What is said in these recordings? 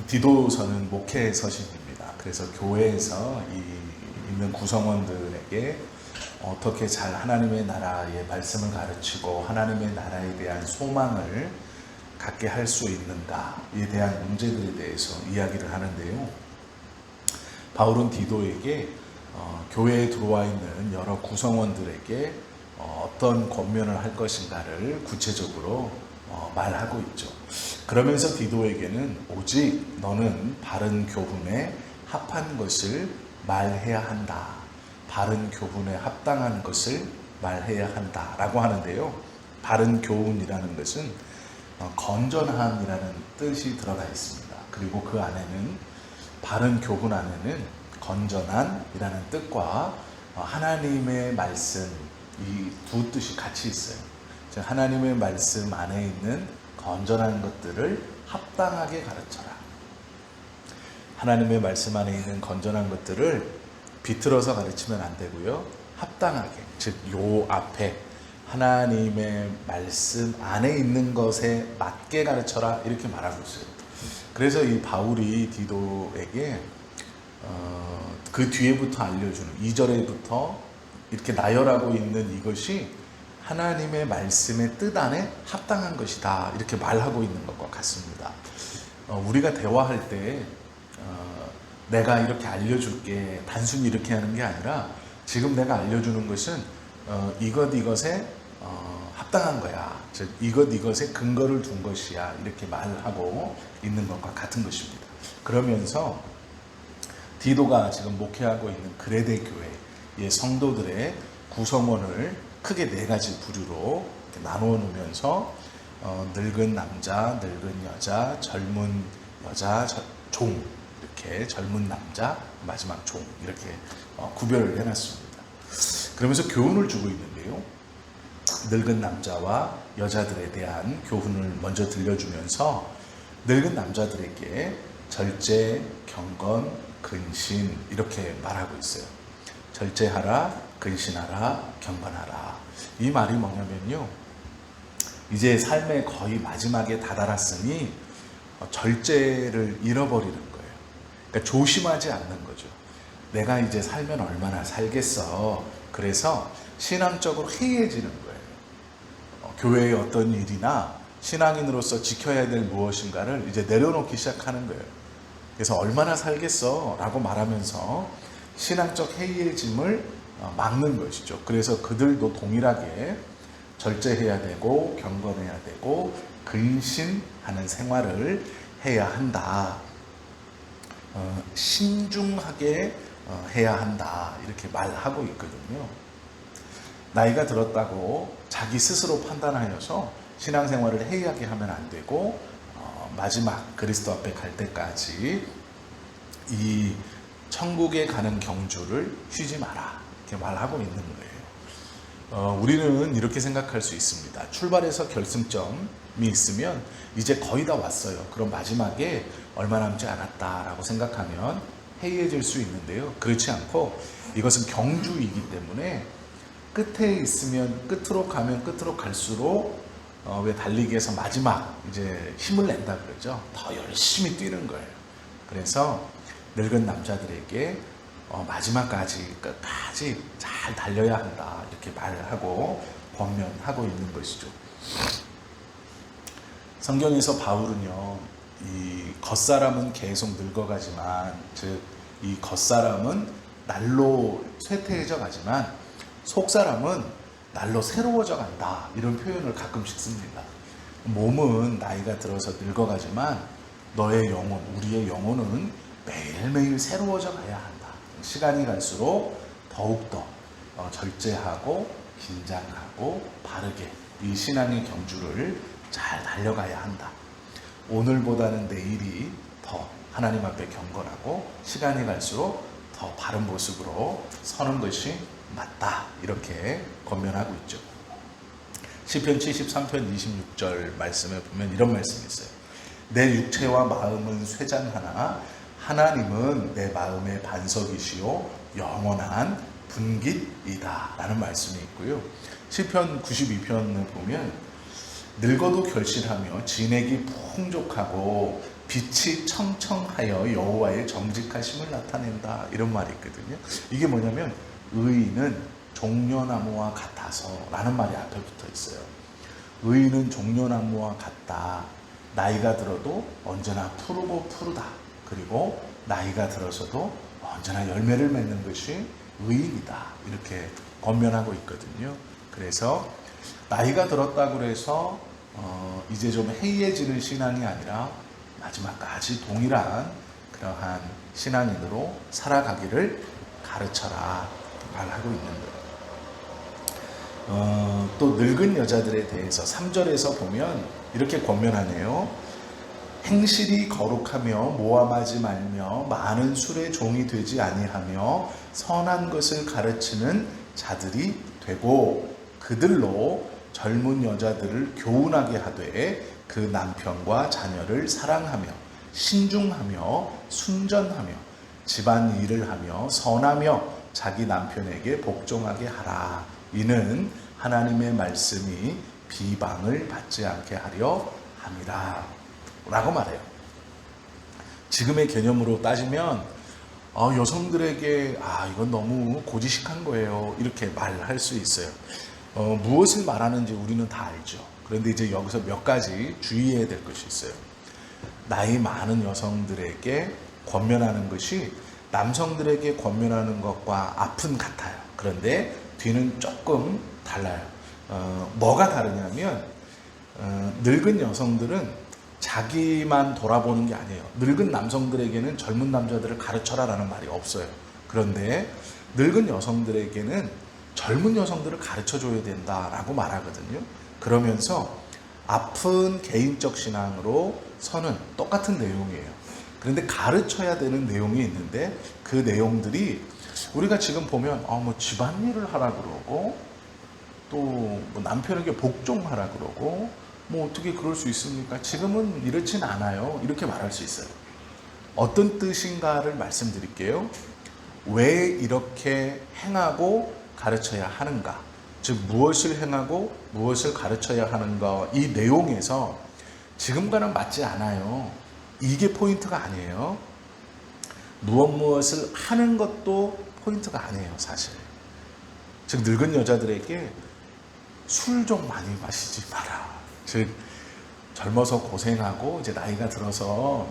디도서는 목회 서신입니다. 그래서 교회에서 있는 구성원들에게 어떻게 잘 하나님의 나라의 말씀을 가르치고 하나님의 나라에 대한 소망을 갖게 할 수 있는가에 대한 문제들에 대해서 이야기를 하는데요. 바울은 디도에게 교회에 들어와 있는 여러 구성원들에게 어떤 권면을 할 것인가를 구체적으로 말하고 있죠. 그러면서 디도에게는 오직 너는 바른 교훈에 합한 것을 말해야 한다. 바른 교훈에 합당한 것을 말해야 한다 라고 하는데요. 바른 교훈이라는 것은 건전함이라는 뜻이 들어가 있습니다. 그리고 그 안에는 바른 교훈 안에는 건전한이라는 뜻과 하나님의 말씀 이 두 뜻이 같이 있어요. 즉 하나님의 말씀 안에 있는 건전한 것들을 합당하게 가르쳐라. 하나님의 말씀 안에 있는 건전한 것들을 비틀어서 가르치면 안 되고요. 합당하게, 즉 요 앞에 하나님의 말씀 안에 있는 것에 맞게 가르쳐라 이렇게 말하고 있어요. 그래서 이 바울이 디도에게 그 뒤에부터 알려주는 2절에부터 이렇게 나열하고 있는 이것이 하나님의 말씀의 뜻 안에 합당한 것이다 이렇게 말하고 있는 것과 같습니다. 우리가 대화할 때 내가 이렇게 알려줄게 단순히 이렇게 하는 게 아니라 지금 내가 알려주는 것은 이것에 합당한 거야. 즉 이것에 근거를 둔 것이야 이렇게 말하고 있는 것과 같은 것입니다. 그러면서 디도가 지금 목회하고 있는 그레데 교회의 성도들의 구성원을 크게 4가지 부류로 나누어 놓으면서 늙은 남자, 늙은 여자, 젊은 여자, 종 이렇게 젊은 남자, 마지막 종 이렇게 구별을 해놨습니다. 그러면서 교훈을 주고 있는데요. 늙은 남자와 여자들에 대한 교훈을 먼저 들려주면서 늙은 남자들에게 절제, 경건, 근신 이렇게 말하고 있어요. 절제하라, 근신하라, 경건하라. 이 말이 뭐냐면요. 이제 삶의 거의 마지막에 다다랐으니 절제를 잃어버리는 거예요. 그러니까 조심하지 않는 거죠. 내가 이제 살면 얼마나 살겠어. 그래서 신앙적으로 해이해지는 거예요. 교회의 어떤 일이나 신앙인으로서 지켜야 될 무엇인가를 이제 내려놓기 시작하는 거예요. 그래서 얼마나 살겠어 라고 말하면서 신앙적 해이해짐을 막는 것이죠. 그래서 그들도 동일하게 절제해야 되고 경건해야 되고 근신하는 생활을 해야 한다. 신중하게 해야 한다 이렇게 말하고 있거든요. 나이가 들었다고 자기 스스로 판단하여서 신앙생활을 해이하게 하면 안 되고 마지막 그리스도 앞에 갈 때까지 이 천국에 가는 경주를 쉬지 마라 이렇게 말하고 있는 거예요. 우리는 이렇게 생각할 수 있습니다. 출발해서 결승점이 있으면 이제 거의 다 왔어요. 그럼 마지막에 얼마 남지 않았다라고 생각하면 해이해질 수 있는데요. 그렇지 않고 이것은 경주이기 때문에 끝에 있으면 끝으로 가면 끝으로 갈수록 왜 달리기에서 마지막 이제 힘을 낸다 그러죠. 더 열심히 뛰는 거예요. 그래서 늙은 남자들에게 마지막까지 끝까지 잘 달려야 한다 이렇게 말하고 권면하고 있는 것이죠. 성경에서 바울은요, 이 겉사람은 계속 늙어가지만, 즉 이 겉사람은 날로 쇠퇴해져 가지만 속사람은 날로 새로워져 간다 이런 표현을 가끔씩 씁니다. 몸은 나이가 들어서 늙어가지만 너의 영혼, 우리의 영혼은 매일매일 새로워져 가야 한다. 시간이 갈수록 더욱더 절제하고 긴장하고 바르게 이 신앙의 경주를 잘 달려가야 한다. 오늘보다는 내일이 더 하나님 앞에 경건하고 시간이 갈수록 더 바른 모습으로 서는 것이 맞다 이렇게 권면하고 있죠. 시편 73편 26절 말씀에 보면 이런 말씀이 있어요. 내 육체와 마음은 쇠잔하나 하나님은 내 마음의 반석이시요 영원한 분깃이다 라는 말씀이 있고요. 시편 92편을 보면 늙어도 결실하며 진액이 풍족하고 빛이 청청하여 여호와의 정직하심을 나타낸다, 이런 말이 있거든요. 이게 뭐냐면 의인은 종려나무와 같아서 라는 말이 앞에 붙어 있어요. 의인은 종려나무와 같다. 나이가 들어도 언제나 푸르고 푸르다. 그리고 나이가 들어서도 언제나 열매를 맺는 것이 의인이다, 이렇게 권면하고 있거든요. 그래서 나이가 들었다고 해서 이제 좀 해이해지는 신앙이 아니라 마지막까지 동일한 그러한 신앙인으로 살아가기를 가르쳐라 말하고 있는 거예요. 또 늙은 여자들에 대해서 3절에서 보면 이렇게 권면하네요. 행실이 거룩하며 모함하지 말며 많은 술의 종이 되지 아니하며 선한 것을 가르치는 자들이 되고 그들로 젊은 여자들을 교훈하게 하되 그 남편과 자녀를 사랑하며 신중하며 순전하며 집안 일을 하며 선하며 자기 남편에게 복종하게 하라. 이는 하나님의 말씀이 비방을 받지 않게 하려 함이라 라고 말해요. 지금의 개념으로 따지면 여성들에게 이건 너무 고지식한 거예요, 이렇게 말할 수 있어요. 무엇을 말하는지 우리는 다 알죠. 그런데 이제 여기서 몇 가지 주의해야 될 것이 있어요. 나이 많은 여성들에게 권면하는 것이 남성들에게 권면하는 것과 앞은 같아요. 그런데 뒤는 조금 달라요. 뭐가 다르냐면 늙은 여성들은 자기만 돌아보는 게 아니에요. 늙은 남성들에게는 젊은 남자들을 가르쳐라 라는 말이 없어요. 그런데 늙은 여성들에게는 젊은 여성들을 가르쳐줘야 된다라고 말하거든요. 그러면서 아픈 개인적 신앙으로 서는 똑같은 내용이에요. 그런데 가르쳐야 되는 내용이 있는데 그 내용들이 우리가 지금 보면 뭐 집안일을 하라 그러고 또 뭐 남편에게 복종하라 그러고 뭐 어떻게 그럴 수 있습니까? 지금은 이렇진 않아요, 이렇게 말할 수 있어요. 어떤 뜻인가를 말씀드릴게요. 왜 이렇게 행하고 가르쳐야 하는가, 즉 무엇을 행하고 무엇을 가르쳐야 하는가, 이 내용에서 지금과는 맞지 않아요. 이게 포인트가 아니에요. 무엇을 하는 것도 포인트가 아니에요, 사실. 즉 늙은 여자들에게 술 좀 많이 마시지 마라. 즉 젊어서 고생하고 이제 나이가 들어서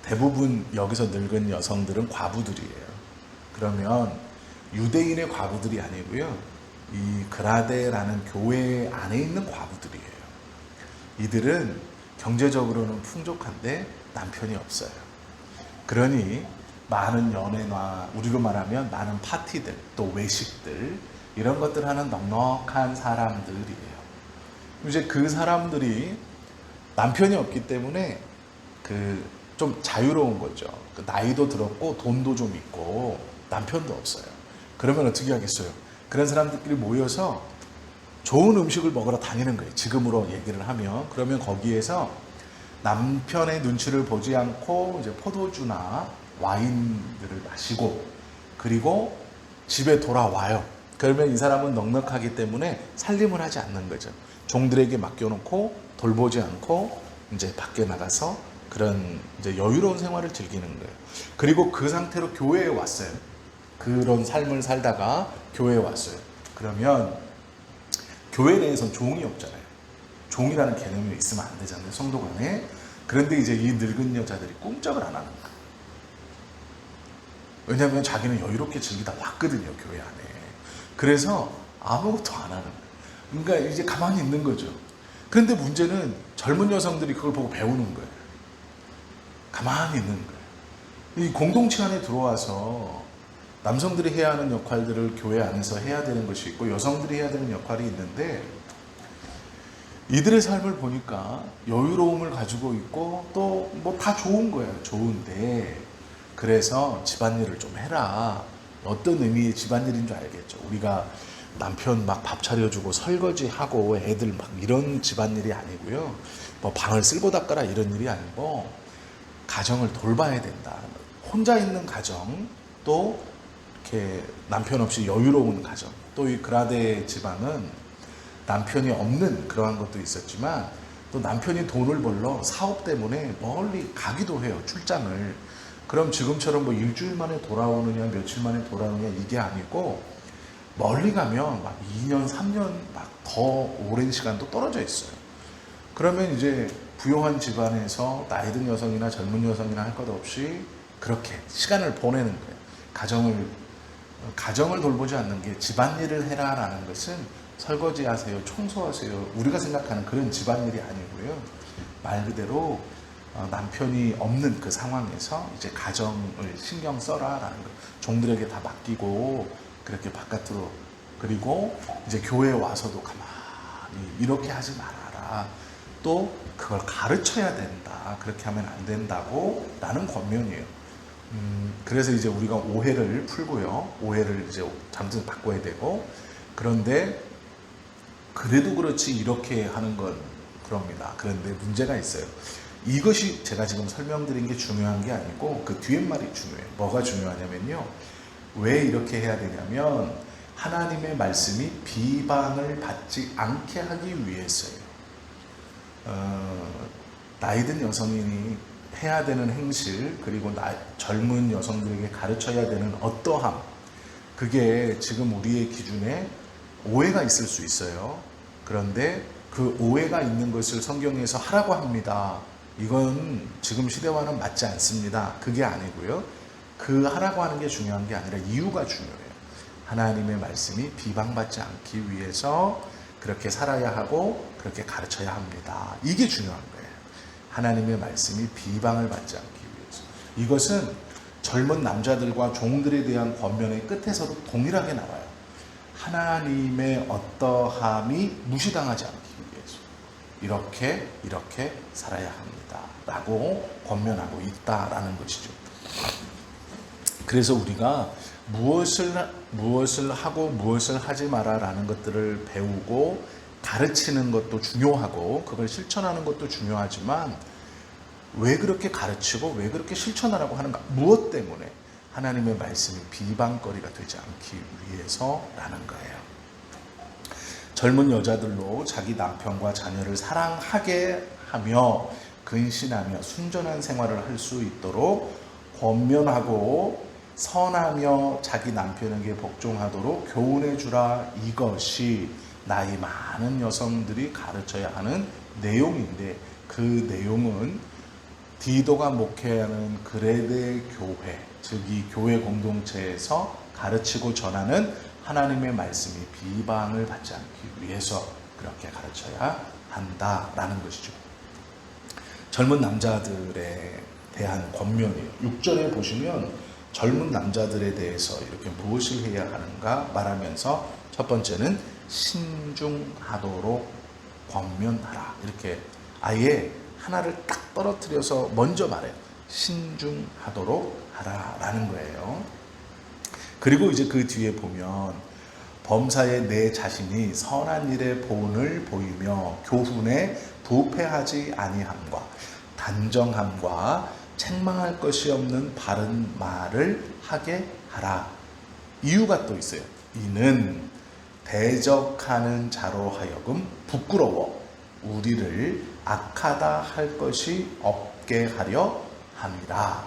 대부분 여기서 늙은 여성들은 과부들이에요. 그러면 유대인의 과부들이 아니고요, 이 그라데라는 교회 안에 있는 과부들이에요. 이들은 경제적으로는 풍족한데 남편이 없어요. 그러니 많은 연애나 우리로 말하면 많은 파티들, 또 외식들, 이런 것들 하는 넉넉한 사람들이에요. 이제 그 사람들이 남편이 없기 때문에 좀 자유로운 거죠. 나이도 들었고 돈도 좀 있고 남편도 없어요. 그러면 어떻게 하겠어요? 그런 사람들끼리 모여서 좋은 음식을 먹으러 다니는 거예요. 지금으로 얘기를 하면. 그러면 거기에서 남편의 눈치를 보지 않고 이제 포도주나 와인들을 마시고 그리고 집에 돌아와요. 그러면 이 사람은 넉넉하기 때문에 살림을 하지 않는 거죠. 종들에게 맡겨놓고 돌보지 않고 이제 밖에 나가서 그런 이제 여유로운 생활을 즐기는 거예요. 그리고 그 상태로 교회에 왔어요. 그런 삶을 살다가 교회에 왔어요. 그러면 교회 내에선 종이 없잖아요. 종이라는 개념이 있으면 안 되잖아요, 성도 간에. 그런데 이제 이 늙은 여자들이 꿈쩍을 안 하는 거예요. 왜냐하면 자기는 여유롭게 즐기다 왔거든요, 교회 안에. 그래서 아무것도 안 하는 거예요. 그러니까 이제 가만히 있는 거죠. 그런데 문제는 젊은 여성들이 그걸 보고 배우는 거예요. 가만히 있는 거예요. 이 공동체 안에 들어와서 남성들이 해야 하는 역할들을 교회 안에서 해야 되는 것이 있고 여성들이 해야 되는 역할이 있는데 이들의 삶을 보니까 여유로움을 가지고 있고 또 뭐 다 좋은 거예요. 좋은데 그래서 집안일을 좀 해라. 어떤 의미의 집안일인 줄 알겠죠. 우리가 남편 막 밥 차려주고 설거지하고 애들 막 이런 집안일이 아니고요. 뭐 방을 쓸고 닦아라 이런 일이 아니고 가정을 돌봐야 된다. 혼자 있는 가정, 또 이렇게 남편 없이 여유로운 가정. 또 이 그라데 지방은 남편이 없는 그러한 것도 있었지만 또 남편이 돈을 벌러 사업 때문에 멀리 가기도 해요, 출장을. 그럼 지금처럼 뭐 일주일 만에 돌아오느냐 며칠 만에 돌아오느냐 이게 아니고 멀리 가면 막 2년 3년 막 더 오랜 시간도 떨어져 있어요. 그러면 이제 부유한 집안에서 나이 든 여성이나 젊은 여성이나 할 것 없이 그렇게 시간을 보내는 거예요. 가정을 돌보지 않는 게 집안일을 해라라는 것은 설거지하세요, 청소하세요, 우리가 생각하는 그런 집안일이 아니고요. 말 그대로 남편이 없는 그 상황에서 이제 가정을 신경 써라라는 거. 종들에게 다 맡기고 그렇게 바깥으로, 그리고 이제 교회에 와서도 가만히 이렇게 하지 말아라. 또 그걸 가르쳐야 된다. 그렇게 하면 안 된다고 라는 권면이에요. 그래서 이제 우리가 오해를 풀고요. 오해를 이제 잠시 바꿔야 되고, 그런데 그래도 그렇지 이렇게 하는 건 그럽니다. 그런데 문제가 있어요. 이것이 제가 지금 설명드린 게 중요한 게 아니고 그 뒤에 말이 중요해요. 뭐가 중요하냐면요. 왜 이렇게 해야 되냐면 하나님의 말씀이 비방을 받지 않게 하기 위해서예요. 나이 든 여성인이 해야 되는 행실, 그리고 젊은 여성들에게 가르쳐야 되는 어떠함, 그게 지금 우리의 기준에 오해가 있을 수 있어요. 그런데 그 오해가 있는 것을 성경에서 하라고 합니다. 이건 지금 시대와는 맞지 않습니다. 그게 아니고요. 그 하라고 하는 게 중요한 게 아니라 이유가 중요해요. 하나님의 말씀이 비방받지 않기 위해서 그렇게 살아야 하고 그렇게 가르쳐야 합니다. 이게 중요한 거예요. 하나님의 말씀이 비방을 받지 않기 위해서. 이것은 젊은 남자들과 종들에 대한 권면의 끝에서도 동일하게 나와요. 하나님의 어떠함이 무시당하지 않기 위해서 이렇게 살아야 합니다 라고 권면하고 있다라는 것이죠. 그래서 우리가 무엇을 하고 무엇을 하지 마라 라는 것들을 배우고 가르치는 것도 중요하고 그걸 실천하는 것도 중요하지만, 왜 그렇게 가르치고 왜 그렇게 실천하라고 하는가? 무엇 때문에? 하나님의 말씀이 비방거리가 되지 않기 위해서라는 거예요. 젊은 여자들로 자기 남편과 자녀를 사랑하게 하며 근신하며 순전한 생활을 할 수 있도록 권면하고 선하며 자기 남편에게 복종하도록 교훈해 주라. 이것이 나이 많은 여성들이 가르쳐야 하는 내용인데, 그 내용은 디도가 목회하는 그레데 교회, 즉 이 교회 공동체에서 가르치고 전하는 하나님의 말씀이 비방을 받지 않기 위해서 그렇게 가르쳐야 한다라는 것이죠. 젊은 남자들에 대한 권면이에요. 6절에 보시면 젊은 남자들에 대해서 이렇게 무엇을 해야 하는가 말하면서 첫 번째는 신중하도록 권면하라. 이렇게 아예 하나를 딱 떨어뜨려서 먼저 말해요. 신중하도록 하라라는 거예요. 그리고 이제 그 뒤에 보면 범사에 내 자신이 선한 일의 본을 보이며 교훈에 부패하지 아니함과 단정함과 책망할 것이 없는 바른 말을 하게 하라. 이유가 또 있어요. 이는 대적하는 자로 하여금 부끄러워 우리를 악하다 할 것이 없게 하려 함이라.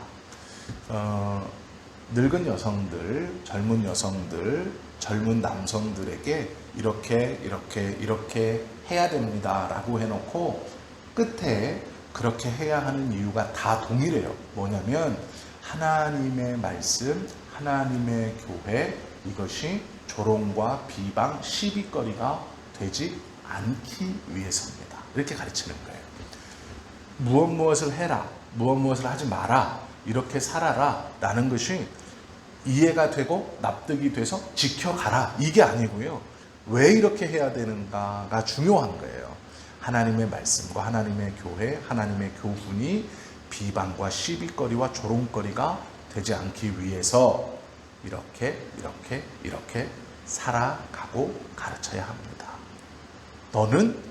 늙은 여성들, 젊은 여성들, 젊은 남성들에게 이렇게 해야 됩니다 라고 해놓고 끝에 그렇게 해야 하는 이유가 다 동일해요. 뭐냐면 하나님의 말씀, 하나님의 교회, 이것이 조롱과 비방, 시비거리가 되지 않기 위해서입니다. 이렇게 가르치는 거예요. 무엇을 해라, 무엇을 하지 마라, 이렇게 살아라 라는 것이 이해가 되고 납득이 돼서 지켜가라, 이게 아니고요. 왜 이렇게 해야 되는가가 중요한 거예요. 하나님의 말씀과 하나님의 교회, 하나님의 교훈이 비방과 시비거리와 조롱거리가 되지 않기 위해서 이렇게 살아가고 가르쳐야 합니다. 너는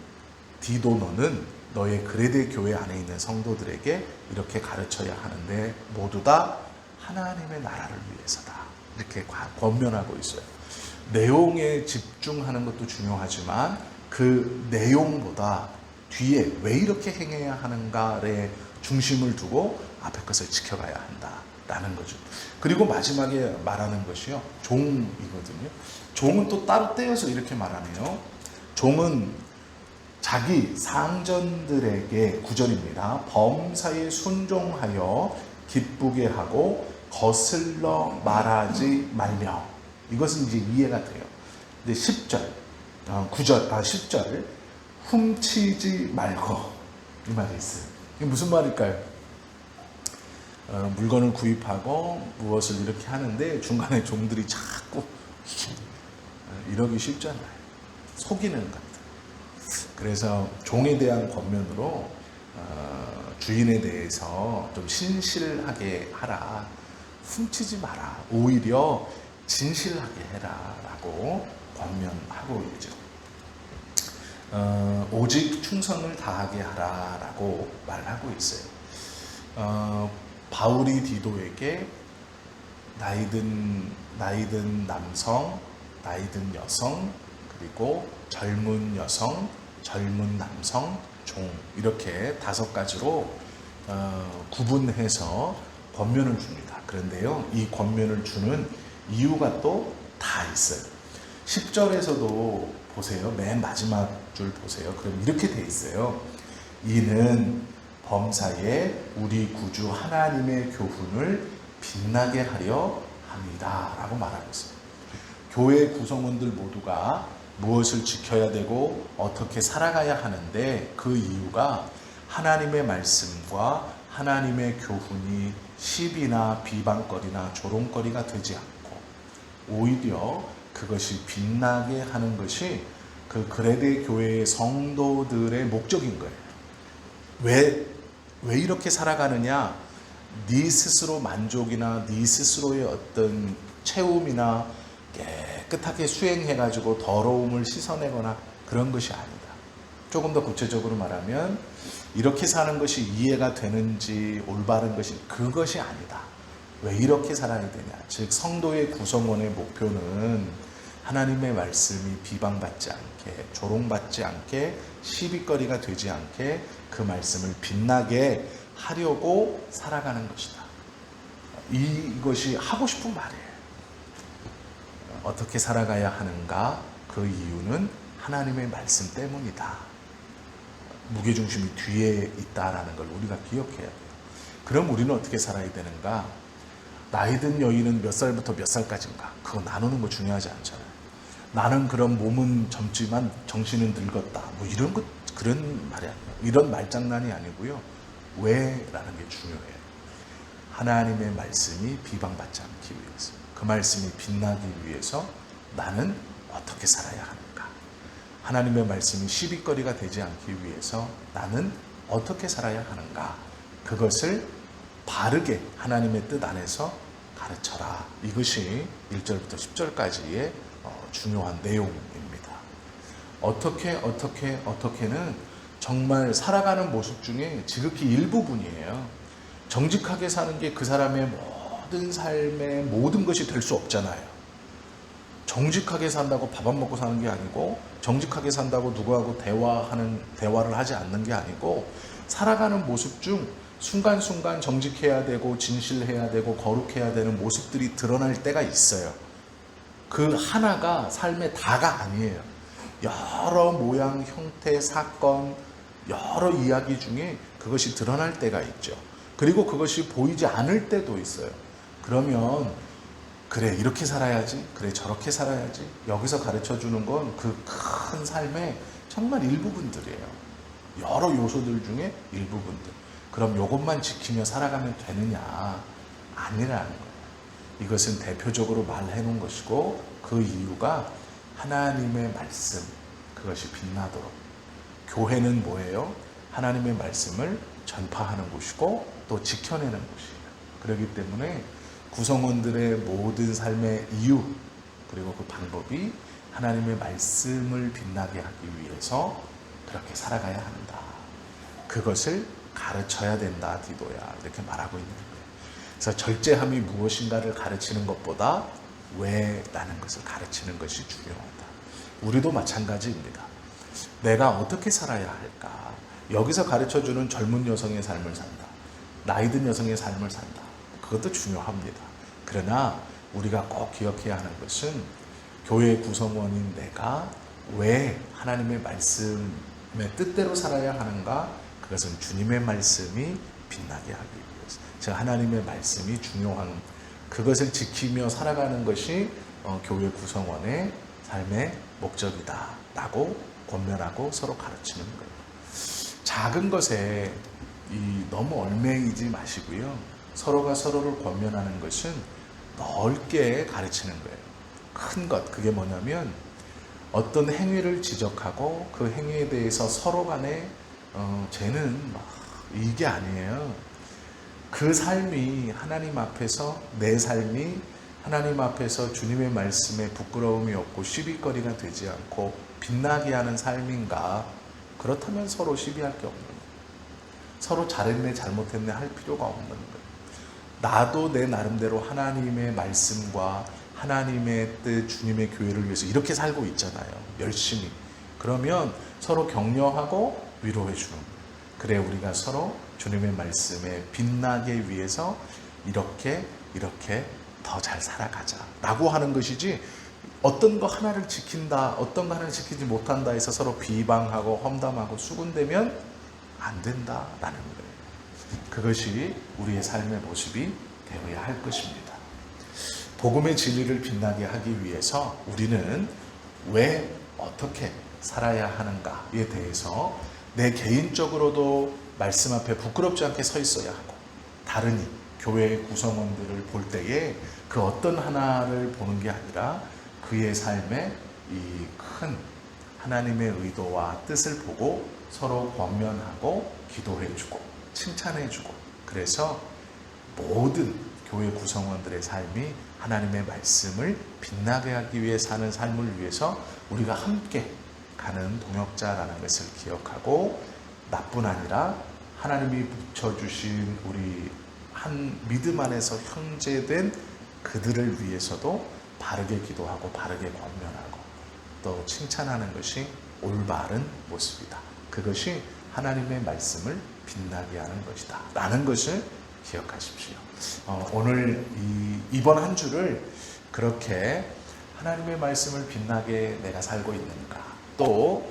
너의 그레데 교회 안에 있는 성도들에게 이렇게 가르쳐야 하는데 모두 다 하나님의 나라를 위해서다. 이렇게 권면하고 있어요. 내용에 집중하는 것도 중요하지만 그 내용보다 뒤에 왜 이렇게 행해야 하는가에 중심을 두고 앞에 것을 지켜가야 한다라는 거죠. 그리고 마지막에 말하는 것이요, 종이거든요. 종은 또 따로 떼어서 이렇게 말하네요. 종은 자기 상전들에게, 9절입니다. 범사에 순종하여 기쁘게 하고 거슬러 말하지 말며. 이것은 이제 이해가 돼요. 근데 10절, 10절, 훔치지 말고, 이 말이 있어요. 이게 무슨 말일까요? 물건을 구입하고 무엇을 이렇게 하는데 중간에 종들이 자꾸 이러기 쉽잖아요. 속이는 것들. 그래서 종에 대한 권면으로 주인에 대해서 좀 신실하게 하라, 훔치지 마라, 오히려 진실하게 해라 라고 권면하고 있죠. 오직 충성을 다하게 하라 라고 말하고 있어요. 바울이 디도에게 나이든 남성, 나이든 여성, 그리고 젊은 여성, 젊은 남성, 종, 이렇게 5가지로 구분해서 권면을 줍니다. 그런데요, 이 권면을 주는 이유가 또 다 있어요. 10절에서도 보세요. 맨 마지막 줄 보세요. 그럼 이렇게 돼 있어요. 이는 범사에 우리 구주 하나님의 교훈을 빛나게 하려 합니다 라고 말하고 있어요. 교회 구성원들 모두가 무엇을 지켜야 되고 어떻게 살아가야 하는데, 그 이유가 하나님의 말씀과 하나님의 교훈이 시비나 비방거리나 조롱거리가 되지 않고 오히려 그것이 빛나게 하는 것이 그 그레데 교회의 성도들의 목적인 거예요. 왜 이렇게 살아가느냐? 네 스스로 만족이나 네 스스로의 어떤 채움이나 깨끗하게 수행해가지고 더러움을 씻어내거나 그런 것이 아니다. 조금 더 구체적으로 말하면 이렇게 사는 것이 이해가 되는지 올바른 것이, 그것이 아니다. 왜 이렇게 살아야 되냐? 즉 성도의 구성원의 목표는 하나님의 말씀이 비방받지 않게, 조롱받지 않게, 시비거리가 되지 않게 그 말씀을 빛나게 하려고 살아가는 것이다. 이것이 하고 싶은 말이에요. 어떻게 살아가야 하는가? 그 이유는 하나님의 말씀 때문이다. 무게중심이 뒤에 있다라는 걸 우리가 기억해야 돼요. 그럼 우리는 어떻게 살아야 되는가? 나이든 여인은 몇 살부터 몇 살까지인가? 그거 나누는 거 중요하지 않잖아요. 나는 그런 몸은 젊지만 정신은 늙었다. 뭐 이런 것, 그런 말이 아니에요. 이런 말장난이 아니고요. 왜라는 게 중요해요. 하나님의 말씀이 비방받지 않기 위해서, 그 말씀이 빛나기 위해서 나는 어떻게 살아야 하는가? 하나님의 말씀이 시비거리가 되지 않기 위해서 나는 어떻게 살아야 하는가? 그것을 바르게 하나님의 뜻 안에서 가르쳐라. 이것이 1절부터 10절까지의 중요한 내용입니다. 어떻게는 정말 살아가는 모습 중에 지극히 일부분이에요. 정직하게 사는 게 그 사람의 모든 삶의 모든 것이 될 수 없잖아요. 정직하게 산다고 밥 안 먹고 사는 게 아니고, 정직하게 산다고 누구하고 대화를 하지 않는 게 아니고, 살아가는 모습 중 순간순간 정직해야 되고 진실해야 되고 거룩해야 되는 모습들이 드러날 때가 있어요. 그 하나가 삶의 다가 아니에요. 여러 모양, 형태, 사건, 여러 이야기 중에 그것이 드러날 때가 있죠. 그리고 그것이 보이지 않을 때도 있어요. 그러면 그래, 이렇게 살아야지, 그래, 저렇게 살아야지, 여기서 가르쳐주는 건 그 큰 삶의 정말 일부분들이에요. 여러 요소들 중에 일부분들. 그럼 이것만 지키며 살아가면 되느냐? 아니라는 거예요. 이것은 대표적으로 말해 놓은 것이고, 그 이유가 하나님의 말씀, 그것이 빛나도록. 교회는 뭐예요? 하나님의 말씀을 전파하는 곳이고 또 지켜내는 곳이에요. 그렇기 때문에 구성원들의 모든 삶의 이유, 그리고 그 방법이 하나님의 말씀을 빛나게 하기 위해서 그렇게 살아가야 한다. 그것을 가르쳐야 된다, 디도야. 이렇게 말하고 있는 거예요. 그래서 절제함이 무엇인가를 가르치는 것보다 왜라는 것을 가르치는 것이 중요하다. 우리도 마찬가지입니다. 내가 어떻게 살아야 할까? 여기서 가르쳐주는 젊은 여성의 삶을 산다. 나이 든 여성의 삶을 산다. 그것도 중요합니다. 그러나 우리가 꼭 기억해야 하는 것은 교회 구성원인 내가 왜 하나님의 말씀의 뜻대로 살아야 하는가? 그것은 주님의 말씀이 빛나게 하기 위해서. 즉 하나님의 말씀이 중요한 그것을 지키며 살아가는 것이 교회 구성원의 삶의 목적이다 라고 권면하고 서로 가르치는 거예요. 작은 것에 너무 얽매이지 마시고요. 서로가 서로를 권면하는 것은 넓게 가르치는 거예요. 큰 것, 그게 뭐냐면 어떤 행위를 지적하고 그 행위에 대해서 서로 간에 쟤는 이게 아니에요. 그 삶이 하나님 앞에서 내 삶이 하나님 앞에서 주님의 말씀에 부끄러움이 없고 시비거리가 되지 않고 빛나게 하는 삶인가? 그렇다면 서로 시비할 게 없는 거예요. 서로 잘했네 잘못했네 할 필요가 없는 거예요. 나도 내 나름대로 하나님의 말씀과 하나님의 뜻 주님의 교회를 위해서 이렇게 살고 있잖아요. 열심히. 그러면 서로 격려하고 위로해 주는 거예요. 그래 우리가 서로 주님의 말씀에 빛나게 위해서 이렇게 더 잘 살아가자 라고 하는 것이지, 어떤 거 하나를 지킨다 어떤 거 하나를 지키지 못한다 해서 서로 비방하고 험담하고 수군대면 안 된다라는 거예요. 그것이 우리의 삶의 모습이 되어야 할 것입니다. 복음의 진리를 빛나게 하기 위해서 우리는 왜 어떻게 살아야 하는가에 대해서 내 개인적으로도 말씀 앞에 부끄럽지 않게 서 있어야 하고, 다른 교회 구성원들을 볼 때에 그 어떤 하나를 보는 게 아니라 그의 삶에 이 큰 하나님의 의도와 뜻을 보고 서로 권면하고 기도해주고 칭찬해주고, 그래서 모든 교회 구성원들의 삶이 하나님의 말씀을 빛나게 하기 위해 사는 삶을 위해서 우리가 함께 가는 동역자라는 것을 기억하고, 나뿐 아니라 하나님이 붙여주신 우리 한 믿음 안에서 형제된 그들을 위해서도 바르게 기도하고 바르게 권면하고 또 칭찬하는 것이 올바른 모습이다. 그것이 하나님의 말씀을 빛나게 하는 것이다 라는 것을 기억하십시오. 오늘 이번 한 주를 그렇게 하나님의 말씀을 빛나게 내가 살고 있는가, 또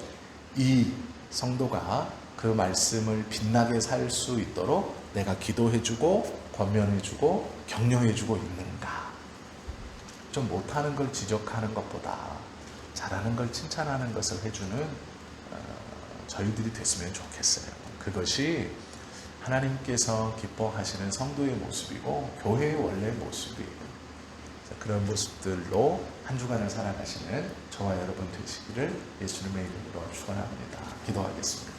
이 성도가 그 말씀을 빛나게 살 수 있도록 내가 기도해주고 권면해주고 격려해주고 있는가. 좀 못하는 걸 지적하는 것보다 잘하는 걸 칭찬하는 것을 해주는 저희들이 됐으면 좋겠어요. 그것이 하나님께서 기뻐하시는 성도의 모습이고 교회의 원래 모습이에요. 그런 모습들로 한 주간을 살아가시는 저와 여러분 되시기를 예수님의 이름으로 축원합니다. 기도하겠습니다.